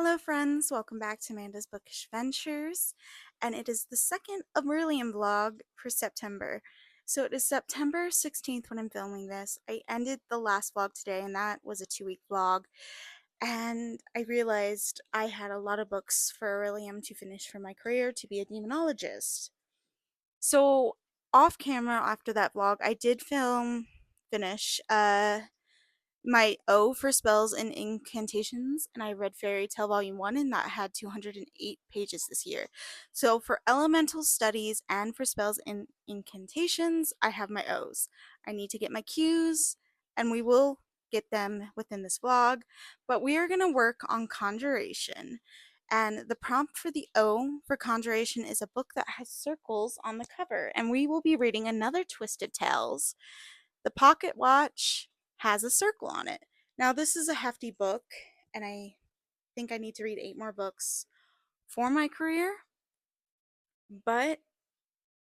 Hello, friends. Welcome back to Amanda's Bookish Ventures, and it is the second Orilium vlog for September. So it is September 16th when I'm filming this. I ended the last vlog today, and that was a 2-week vlog, and I realized I had a lot of books for Orilium to finish for my career to be a demonologist. So off camera after that vlog, I did finish my O for spells and incantations, and I read Fairy Tale Volume 1, and that had 208 pages this year. So for elemental studies and for spells and incantations, I have my O's. I need to get my Q's, and we will get them within this vlog, but we are going to work on conjuration. And the prompt for the O for conjuration is a book that has circles on the cover, and we will be reading another Twisted Tales. The pocket watch has a circle on it. Now, this is a hefty book, and I think I need to read 8 more books for my career, but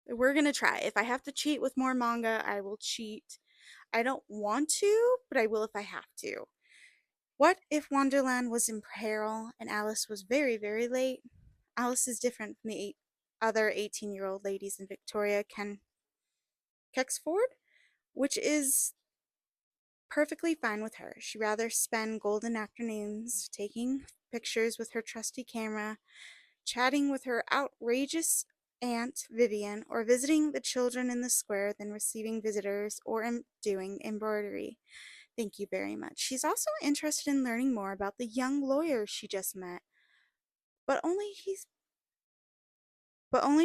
we're gonna try. If I have to cheat with more manga, I will cheat. I don't want to, but I will if I have to. What if Wonderland was in peril and Alice was very, very late? Alice is different from the other 18-year-old ladies in Victoria Kexford, which is perfectly fine with her. She'd rather spend golden afternoons taking pictures with her trusty camera, chatting with her outrageous Aunt Vivian, or visiting the children in the square than receiving visitors or doing embroidery. Thank you very much. She's also interested in learning more about the young lawyer she just met, but only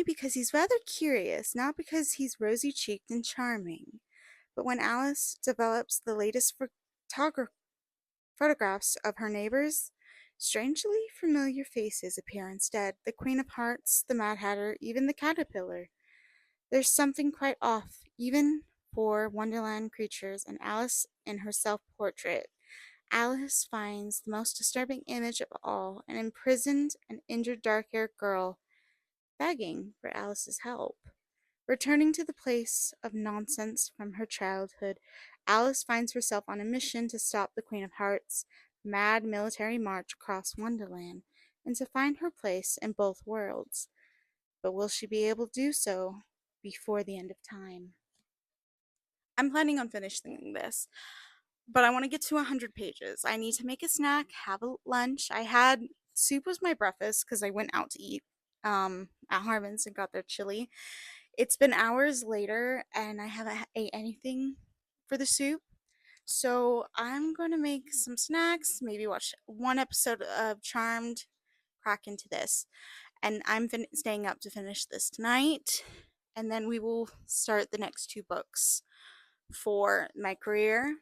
because he's rather curious, not because he's rosy-cheeked and charming. But when Alice develops the latest photographs of her neighbors, strangely familiar faces appear instead: the Queen of Hearts, the Mad Hatter, even the Caterpillar. There's something quite off, even for Wonderland creatures, and Alice in her self-portrait. Alice finds the most disturbing image of all: an imprisoned and injured dark-haired girl begging for Alice's help. Returning to the place of nonsense from her childhood, Alice finds herself on a mission to stop the Queen of Hearts' mad military march across Wonderland, and to find her place in both worlds. But will she be able to do so before the end of time? I'm planning on finishing this, but I want to get to 100 pages. I need to make a snack, have a lunch. I had soup was my breakfast because I went out to eat at Harmon's and got their chili. It's been hours later and I haven't ate anything for the soup. So I'm going to make some snacks, maybe watch one episode of Charmed, crack into this. And I'm staying up to finish this tonight. And then we will start the next 2 books for my career.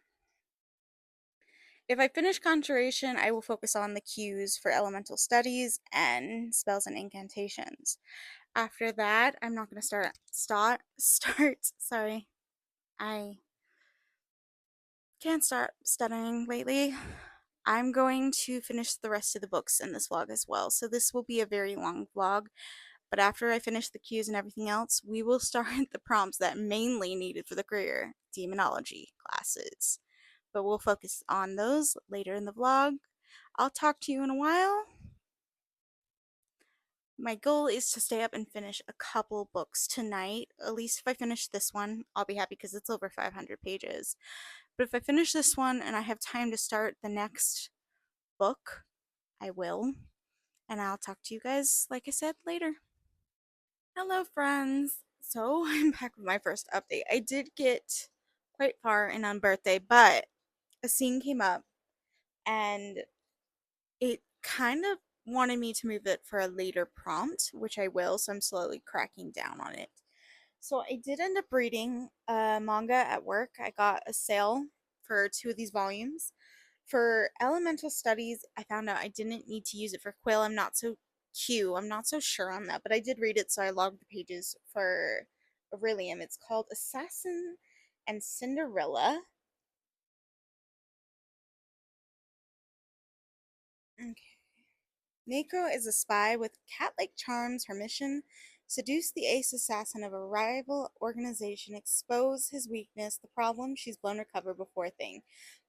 If I finish Conjuration, I will focus on the cues for elemental studies and spells and incantations. After that, I'm not going to sorry. I can't start studying lately. I'm going to finish the rest of the books in this vlog as well. So this will be a very long vlog. But after I finish the cues and everything else, we will start the prompts that mainly needed for the career demonology classes. But we'll focus on those later in the vlog. I'll talk to you in a while. My goal is to stay up and finish a couple books tonight. At least if I finish this one, I'll be happy because it's over 500 pages. But if I finish this one and I have time to start the next book, I will. And I'll talk to you guys, like I said, later. Hello, friends. So I'm back with my first update. I did get quite far in on birthday, but a scene came up and it kind of wanted me to move it for a later prompt, which I will, so I'm slowly cracking down on it. So I did end up reading a manga at work. I got a sale for 2 of these volumes. For elemental studies, I found out I didn't need to use it for Quill. I'm not so sure on that, but I did read it, so I logged the pages for Orilium. It's called Assassin and Cinderella. Okay. Mako is a spy with cat-like charms. Her mission? seduce the ace assassin of a rival organization, expose his weakness, the problem, she's blown her cover before thing.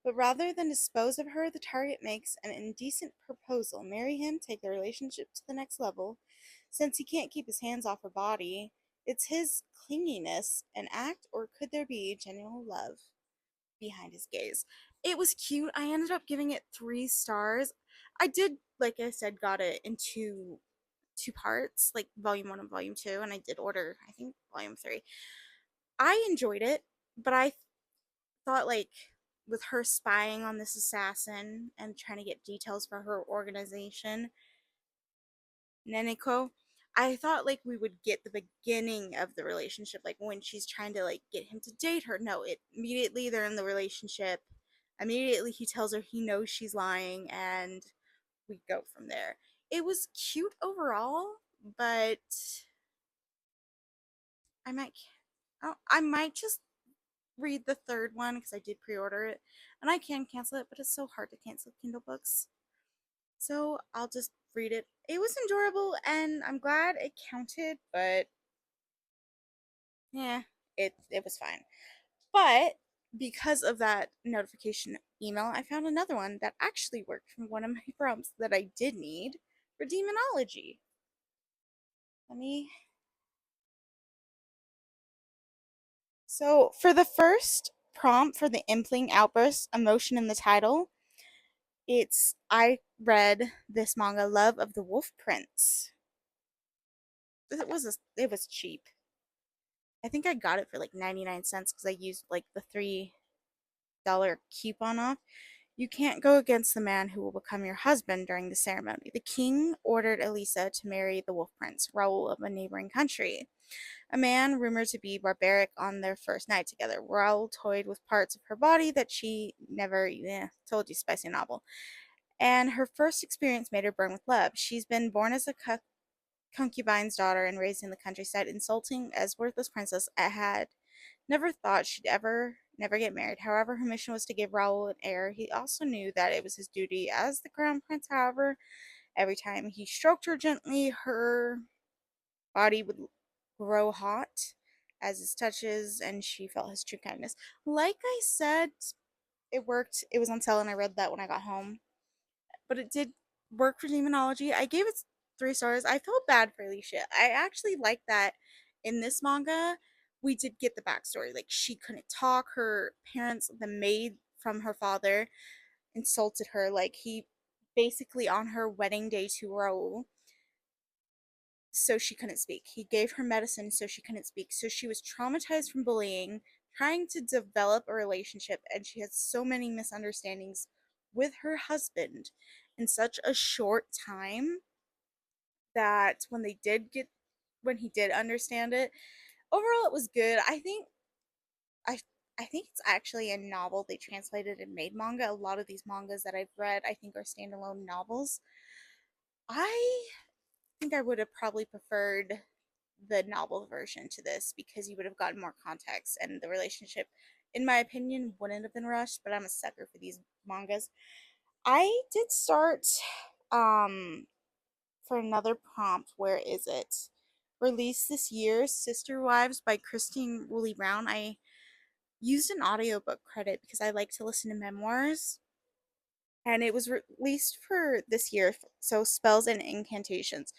But rather than dispose of her, the target makes an indecent proposal. Marry him, take the relationship to the next level. Since he can't keep his hands off her body, it's his clinginess an act, or could there be genuine love behind his gaze? It was cute. I ended up giving it 3 stars. I did, like I said, got it into two parts, like volume one and volume two, and I did order, I think, volume three. I enjoyed it, but I thought, like, with her spying on this assassin and trying to get details for her organization, Neneko, I thought like we would get the beginning of the relationship, like when she's trying to like get him to date her. No, it immediately they're in the relationship. Immediately he tells her he knows she's lying, and we go from there. It was cute overall, but I might I might just read the third one because I did pre-order it, and I can cancel it, but it's so hard to cancel Kindle books. So I'll just read it. It was enjoyable, and I'm glad it counted, but yeah, it was fine. But because of that notification email, I found another one that actually worked from one of my prompts that I did need for demonology. Let me. So for the first prompt for the impling outburst emotion in the title, I read this manga Love of the Wolf Prince. It was cheap. I think I got it for like 99 cents because I used like the $3 coupon off. You can't go against the man who will become your husband during the ceremony. The king ordered Elisa to marry the wolf prince, Raoul of a neighboring country, a man rumored to be barbaric. On their first night together, Raoul toyed with parts of her body that she never, told you, spicy novel. And her first experience made her burn with love. She's been born as a concubine's daughter and raised in the countryside. Insulting as worthless princess, I had never thought she'd never get married. However, her mission was to give Raoul an heir. He also knew that it was his duty as the crown prince. However, every time he stroked her gently, her body would grow hot as his touches, and she felt his true kindness. Like I said, it worked. It was on sale, and I read that when I got home. But it did work for demonology. I gave it 3 stars. I felt bad for Alicia. I actually like that in this manga we did get the backstory. Like, she couldn't talk. Her parents, the maid from her father, insulted her. Like, he basically on her wedding day to Raoul, so she couldn't speak. He gave her medicine so she couldn't speak. So she was traumatized from bullying, trying to develop a relationship, and she had so many misunderstandings with her husband in such a short time that when he did understand it, overall it was good. I I think it's actually a novel they translated and made manga. A lot of these mangas that I've read, I think, are standalone novels. I think I would have probably preferred the novel version to this because you would have gotten more context, and the relationship, in my opinion, wouldn't have been rushed. But I'm a sucker for these mangas. I did start um for another prompt. Where is it? Released this year, Sister Wives by Christine Woolley Brown. I used an audiobook credit because I like to listen to memoirs, and it was released for this year. So Spells and Incantations.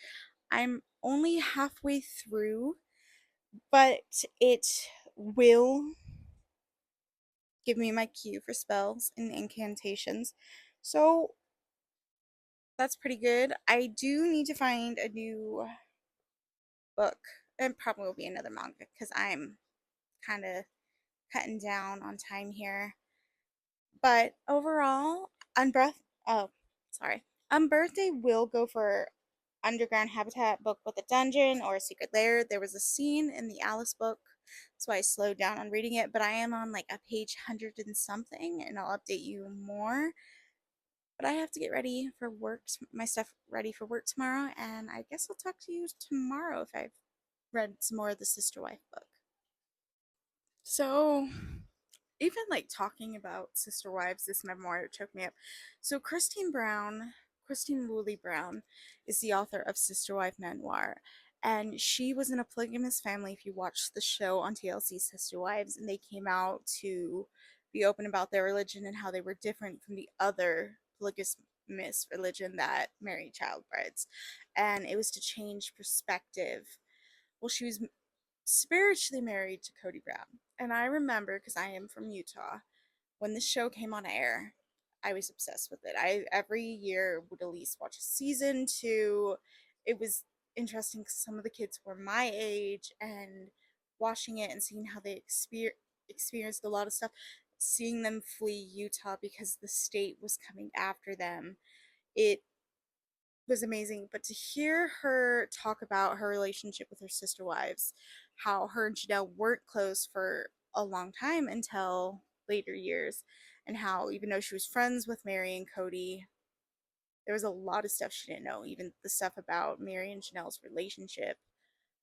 I'm only halfway through, but it will give me my cue for spells and incantations. So that's pretty good. I do need to find a new book, and probably will be another manga because I'm kind of cutting down on time here. But overall, Unbreath oh, sorry. Unbirthday will go for underground habitat book with a dungeon or a secret lair. There was a scene in the Alice book, so I slowed down on reading it, but I am on like a page 100 and something, and I'll update you more. But I have to get ready for work, my stuff ready for work tomorrow, and I guess I'll talk to you tomorrow if I've read some more of the Sister Wife book. So, even like talking about Sister Wives, this memoir choked me up. So, Christine Woolley Brown, is the author of Sister Wife Memoir, And she was in a polygamous family. If you watch the show on TLC, Sister Wives, and they came out to be open about their religion and how they were different from the other polygamous religion that married childbrides. And it was to change perspective. Well, she was spiritually married to Cody Brown. And I remember, because I am from Utah, when this show came on air, I was obsessed with it. I every year would at least watch a season two. It was interesting because some of the kids were my age, and watching it and seeing how they experienced a lot of stuff, seeing them flee Utah because the state was coming after them. It was amazing. But to hear her talk about her relationship with her sister wives, how her and Janelle weren't close for a long time until later years, and how even though she was friends with Mary and Cody, there was a lot of stuff she didn't know, even the stuff about Mary and Janelle's relationship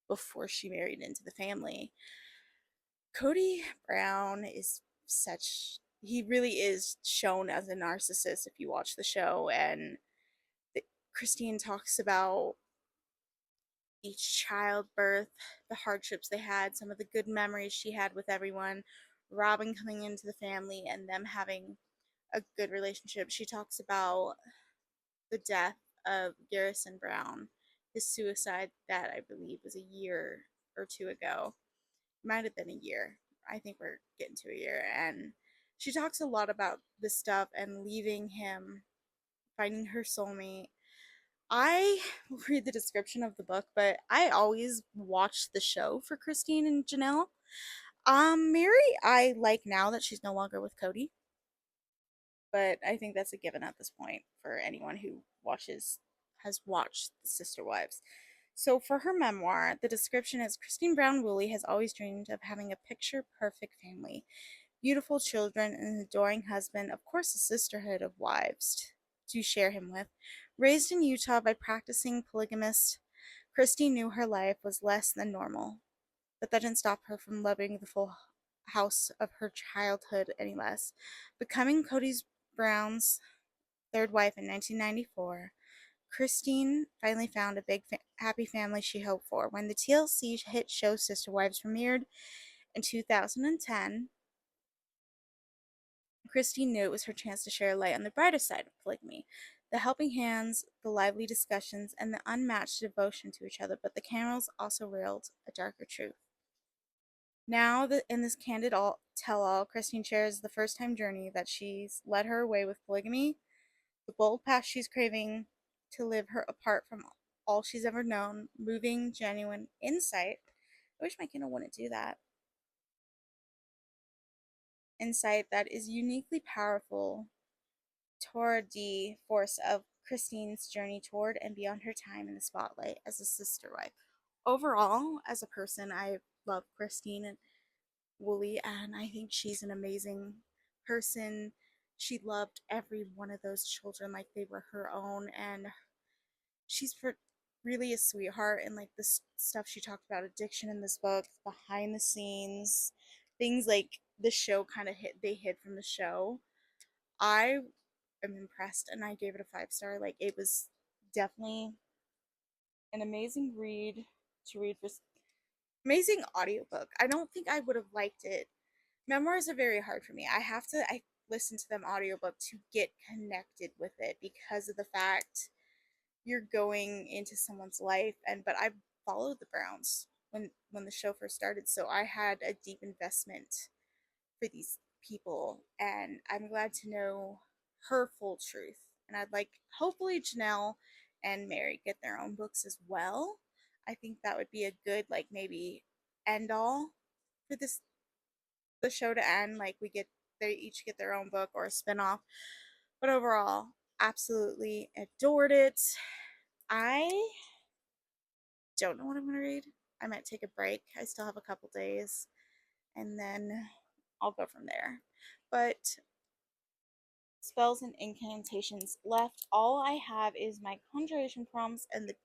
before she married into the family. Cody Brown is such, he really is shown as a narcissist if you watch the show. And Christine talks about each childbirth, the hardships they had, some of the good memories she had with everyone, Robin coming into the family and them having a good relationship. She talks about the death of Garrison Brown, his suicide that I believe was a year or two ago. Might have been a year. I think we're getting to a year. And she talks a lot about this stuff and leaving him, finding her soulmate. I read the description of the book, but I always watch the show for Christine and Janelle. Mary, I like now that she's no longer with Cody, but I think that's a given at this point for anyone who has watched the Sister Wives. So for her memoir, the description is Christine Brown Woolley has always dreamed of having a picture perfect family, beautiful children, and an adoring husband, of course, a sisterhood of wives to share him with. Raised in Utah by practicing polygamist, Christine knew her life was less than normal, but that didn't stop her from loving the full house of her childhood any less. Becoming Cody Brown's third wife in 1994, Christine finally found a big, happy family she hoped for. When the TLC hit show Sister Wives premiered in 2010, Christine knew it was her chance to share a light on the brighter side of polygamy, the helping hands, the lively discussions, and the unmatched devotion to each other. But the cameras also revealed a darker truth. Now, in this candid tell-all, Christine shares the first-time journey that she's led her away with polygamy, the bold path she's craving to live her apart from all she's ever known, moving, genuine insight. I wish my Kindle wouldn't do that. Insight that is uniquely powerful toward the force of Christine's journey toward and beyond her time in the spotlight as a sister wife. Overall, as a person, I love Christine Woolley, and I think she's an amazing person. She loved every one of those children like they were her own, and she's really a sweetheart. And like this stuff she talked about addiction in this book, behind the scenes, things like the show kind of hid from the show. I am impressed, and I gave it a 5 star. Like it was definitely an amazing read to read for amazing audiobook. I don't think I would have liked it. Memoirs are very hard for me. I listen to them audiobook to get connected with it because of the fact you're going into someone's life. And but I followed the Browns when the show first started, so I had a deep investment for these people, and I'm glad to know her full truth. And I'd like hopefully Janelle and Mary get their own books as well. I think that would be a good like maybe end all for this the show to end. Like they each get their own book or a spin-off. But overall, absolutely adored it. I don't know what I'm gonna read. I might take a break. I still have a couple days and then I'll go from there. But spells and incantations left. All I have is my conjuration prompts and the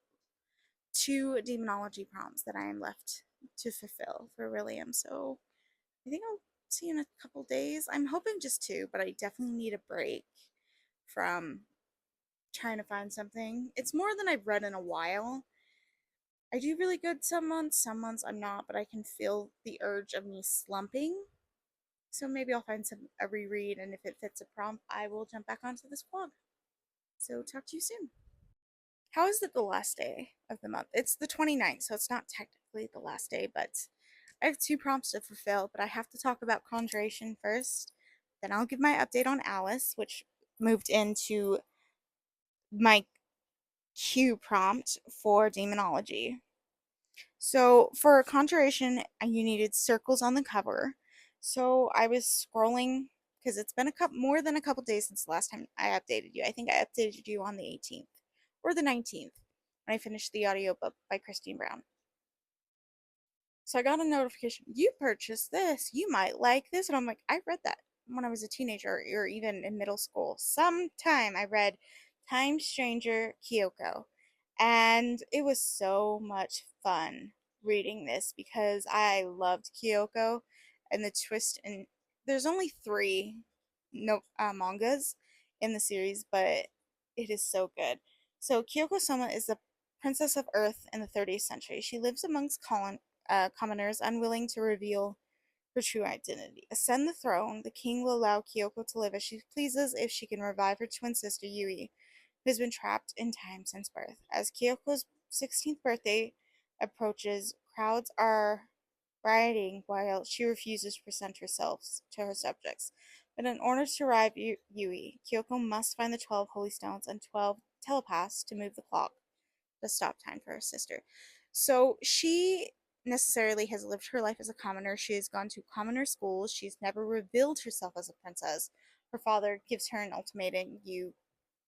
2 demonology prompts that I am left to fulfill for Orilium. So I think I'll see you in a couple days. I'm hoping just 2, but I definitely need a break from trying to find something. It's more than I've read in a while. I do really good some months I'm not, but I can feel the urge of me slumping. So maybe I'll find some a reread, and if it fits a prompt, I will jump back onto this vlog. So talk to you soon. How is it the last day of the month? It's the 29th, so it's not technically the last day, but I have two prompts to fulfill, but I have to talk about conjuration first. Then I'll give my update on Alice, which moved into my Q prompt for demonology. So for conjuration, you needed circles on the cover. So I was scrolling because it's been a couple more than a couple days since the last time I updated you. I think I updated you on the 18th or the 19th when I finished the audiobook by Christine Brown. So I got a notification, you purchased this, you might like this. And I'm like, I read that when I was a teenager or even in middle school. Sometime I read Time Stranger Kyoko. And it was so much fun reading this because I loved Kyoko and the twist. And there's only three no mangas in the series, but it is so good. So Kyoko Soma is the princess of Earth in the 30th century. She lives amongst commoners, unwilling to reveal her true identity. Ascend the throne, the king will allow Kyoko to live as she pleases if she can revive her twin sister Yui, who has been trapped in time since birth. As Kyoko's 16th birthday approaches, crowds are rioting while she refuses to present herself to her subjects. But in order to revive Yui, Kyoko must find the 12 holy stones and 12 telepaths to move the clock to stop time for her sister. So she necessarily has lived her life as a commoner. She has gone to commoner schools. She's never revealed herself as a princess. Her father gives her an ultimatum: you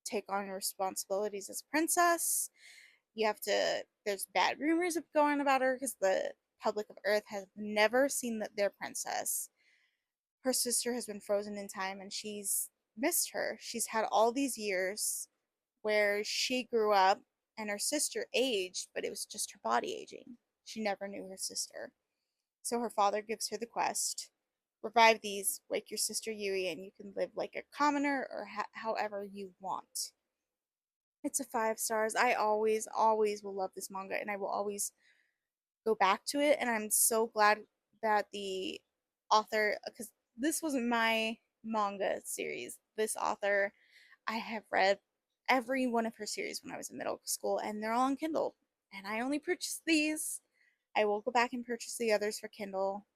take on responsibilities as a princess. You have to, there's bad rumors going about her because the public of Earth has never seen their princess. Her sister has been frozen in time and she's missed her. She's had all these years where she grew up and her sister aged, but it was just her body aging. She never knew her sister. So her father gives her the quest: revive these, wake your sister Yui, and you can live like a commoner or however you want. It's a 5 stars. I always will love this manga, and I will always go back to it. And I'm so glad that the author, because this wasn't my manga series, this author, I have read every one of her series when I was in middle school, and they're all on Kindle. And I only purchased these. I will go back and purchase the others for Kindle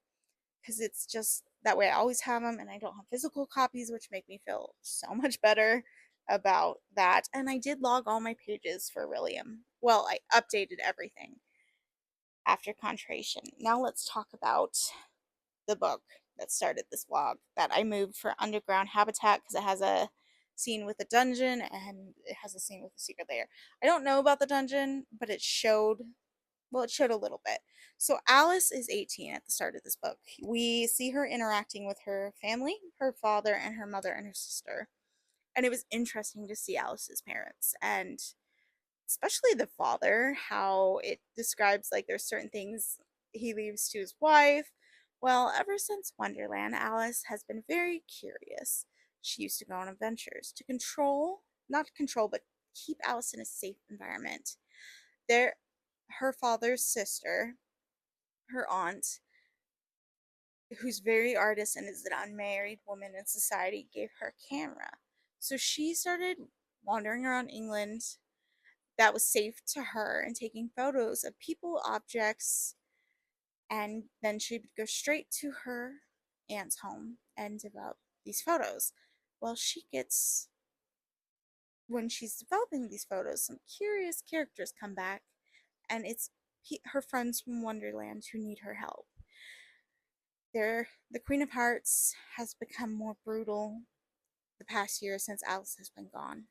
because it's just that way I always have them and I don't have physical copies, which make me feel so much better about that. And I did log all my pages for Orilium. Well, I updated everything after Contration. Now let's talk about the book that started this vlog that I moved for Underground Habitat because it has a scene with a dungeon and it has a scene with a secret layer. I don't know about the dungeon, but it showed, well, it showed a little bit. So Alice is 18 at the start of this book. We see her interacting with her family, her father and her mother and her sister. And it was interesting to see Alice's parents and especially the father, how it describes like there's certain things he leaves to his wife. Well, ever since Wonderland, Alice has been very curious. She used to go on adventures to control, not control, but keep Alice in a safe environment. There, her father's sister, her aunt, who's very artist and is an unmarried woman in society, gave her a camera. So she started wandering around England that was safe to her and taking photos of people, objects, and then she would go straight to her aunt's home and develop these photos. Well, she gets, when she's developing these photos, some curious characters come back, and it's her friends from Wonderland who need her help. The Queen of Hearts has become more brutal the past year since Alice has been gone.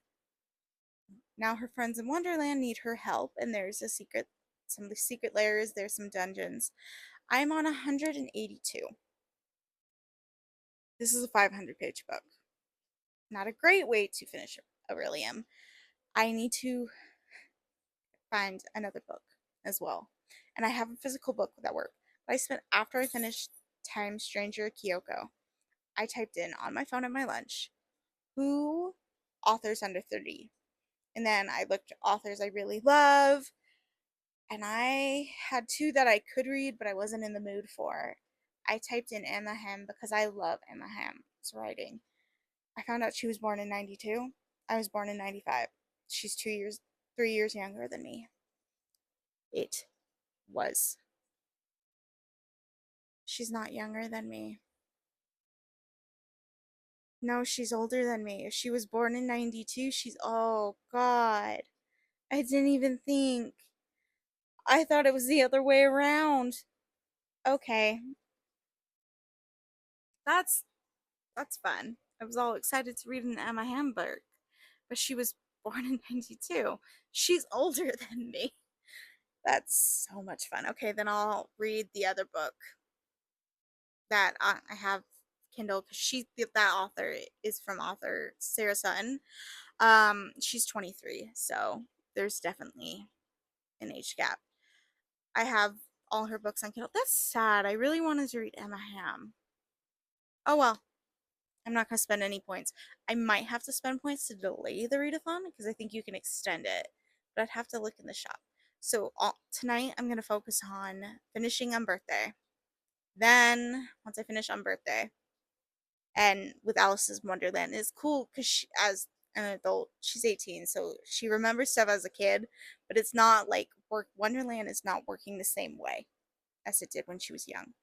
Now her friends in Wonderland need her help, and there's some of the secret layers, there's some dungeons. I'm on 182. This is a 500-page book. Not a great way to finish Aurelium. I need to find another book as well. And I have a physical book that worked. But after I finished Time Stranger Kyoko, I typed in on my phone at my lunch, who authors under 30? And then I looked at authors I really love, and I had two that I could read, but I wasn't in the mood for. I typed in Emma Hem because I love Emma Ham's writing. I found out she was born in 92. I was born in 95. She's 2 years, 3 years younger than me. It was. She's not younger than me. No, she's older than me. If she was born in 92, oh God. I didn't even think. I thought it was the other way around. Okay, that's that's fun. I was all excited to read an Emma Hamburg, but she was born in 92. She's older than me. That's so much fun. Okay, then I'll read the other book that I have Kindle because that author is from author Sarah Sutton. She's 23, so there's definitely an age gap. I have all her books on Kindle. That's sad. I really wanted to read Emma Ham. Oh well, I'm not going to spend any points. I might have to spend points to delay the readathon because I think you can extend it, but I'd have to look in the shop. So tonight I'm going to focus on finishing on birthday. Then once I finish on birthday, and with Alice's Wonderland, it's cool because as an adult, she's 18, so she remembers stuff as a kid, but it's not like Wonderland is not working the same way as it did when she was young.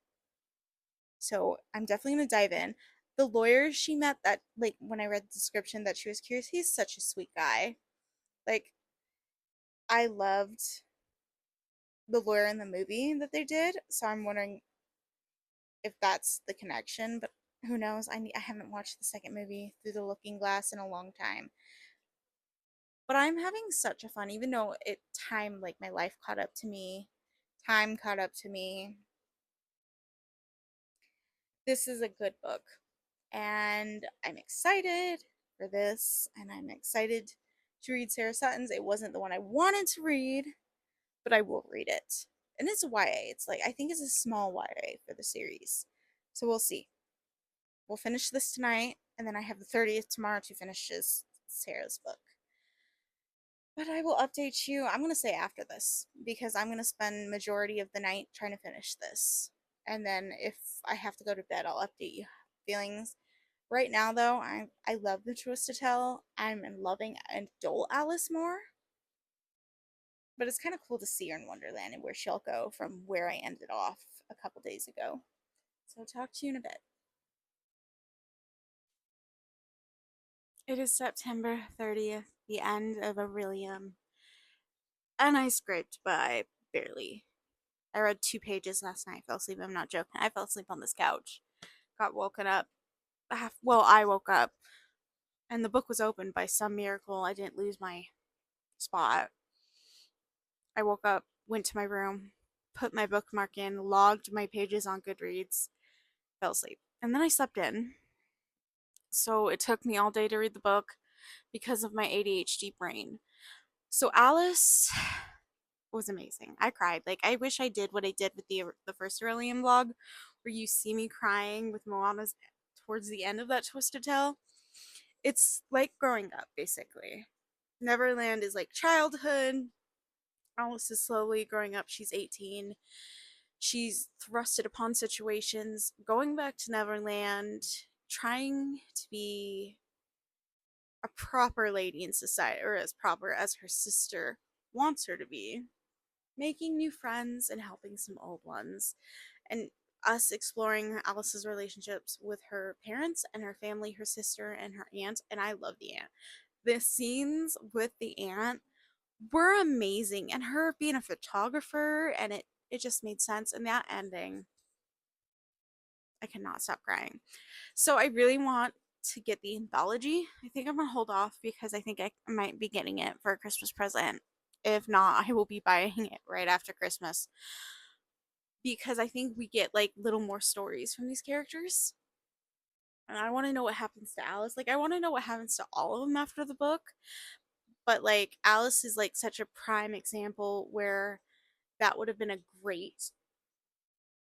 So I'm definitely gonna dive in. The lawyer she met, that like when I read the description that she was curious, he's such a sweet guy. Like I loved the lawyer in the movie that they did, so I'm wondering if that's the connection, but who knows? I haven't watched the second movie Through the Looking Glass in a long time. But I'm having such a fun, even though like my life caught up to me, time caught up to me. This is a good book, and I'm excited for this, and I'm excited to read Sarah Sutton's. It wasn't the one I wanted to read, but I will read it. And it's a YA. It's like I think it's a small YA for the series. So we'll see. We'll finish this tonight, and then I have the 30th tomorrow to finish Sarah's book. But I will update you. I'm going to say after this because I'm going to spend majority of the night trying to finish this. And then if I have to go to bed, I'll update you feelings. Right now though, I love the Twist to Tell. I'm loving adult Alice more. But it's kind of cool to see her in Wonderland and where she'll go from where I ended off a couple days ago. So talk to you in a bit. It is September 30th, the end of Orilium. And I scraped by barely. I read 2 pages last night. I fell asleep. I'm not joking. I fell asleep on this couch. Got woken up. Well, I woke up and the book was open by some miracle. I didn't lose my spot. I woke up, went to my room, put my bookmark in, logged my pages on Goodreads, fell asleep. And then I slept in. So it took me all day to read the book because of my ADHD brain. So Alice was amazing. I cried. Like I wish I did what I did with the first Orilium vlog, where you see me crying with Moana's towards the end of that Twisted Tale. It's like growing up, basically. Neverland is like childhood. Alice is slowly growing up. She's 18. She's thrusted upon situations, going back to Neverland, trying to be a proper lady in society, or as proper as her sister wants her to be, making new friends and helping some old ones, and us exploring Alice's relationships with her parents and her family, her sister and her aunt. And I love the aunt. The scenes with the aunt were amazing, and her being a photographer, and it just made sense. And that ending, I cannot stop crying. So I really want to get the anthology. I think I'm gonna hold off because I think I might be getting it for a Christmas present. If not, I will be buying it right after Christmas because I think we get like little more stories from these characters. And I want to know what happens to Alice. Like I want to know what happens to all of them after the book. But like Alice is like such a prime example where that would have been a great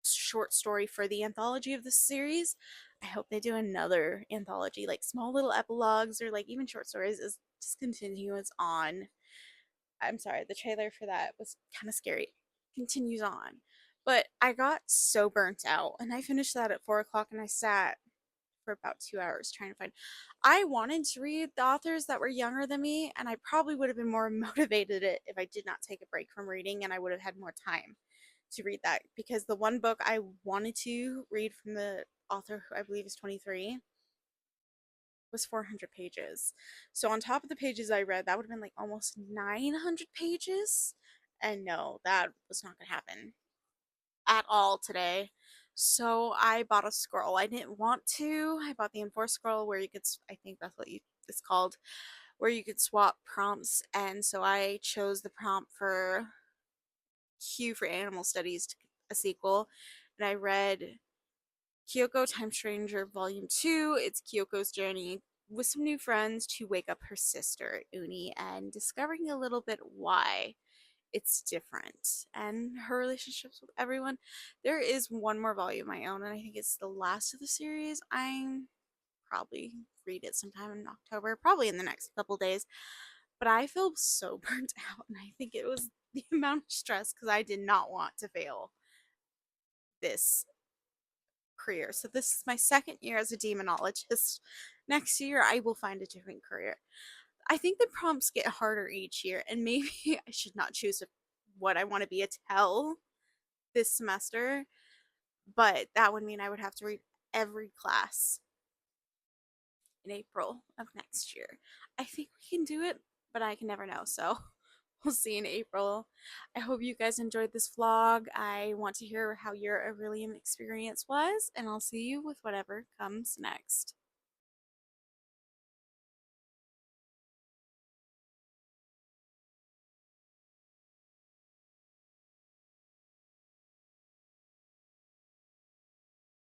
short story for the anthology of this series. I hope they do another anthology, like small little epilogues or like even short stories, is just continues on I'm sorry, the trailer for that was kind of scary. Continues on. But I got so burnt out and I finished that at 4 o'clock and I sat for about 2 hours trying to find. I wanted to read the authors that were younger than me, and I probably would have been more motivated if I did not take a break from reading and I would have had more time to read that because the one book I wanted to read from the author who I believe is 23 was 400 pages. So on top of the pages I read, that would have been like almost 900 pages. And no, that was not going to happen at all today. So I bought a scroll. I didn't want to. I bought the enforced scroll where you could, I think that's what it's called, where you could swap prompts. And so I chose the prompt for Q for Animal Studies, a sequel. And I read Kyoko Time Stranger Volume 2. It's Kyoko's journey with some new friends to wake up her sister, Uni, and discovering a little bit why it's different and her relationships with everyone. There is one more volume I own, and I think it's the last of the series. I'm probably read it sometime in October, probably in the next couple days. But I feel so burnt out, and I think it was the amount of stress because I did not want to fail this career. So this is my second year as a demonologist. Next year, I will find a different career. I think the prompts get harder each year, and maybe I should not choose what I want to be a tell this semester, but that would mean I would have to read every class in April of next year. I think we can do it, but I can never know. So we'll see in April. I hope you guys enjoyed this vlog. I want to hear how your Orilium experience was, and I'll see you with whatever comes next.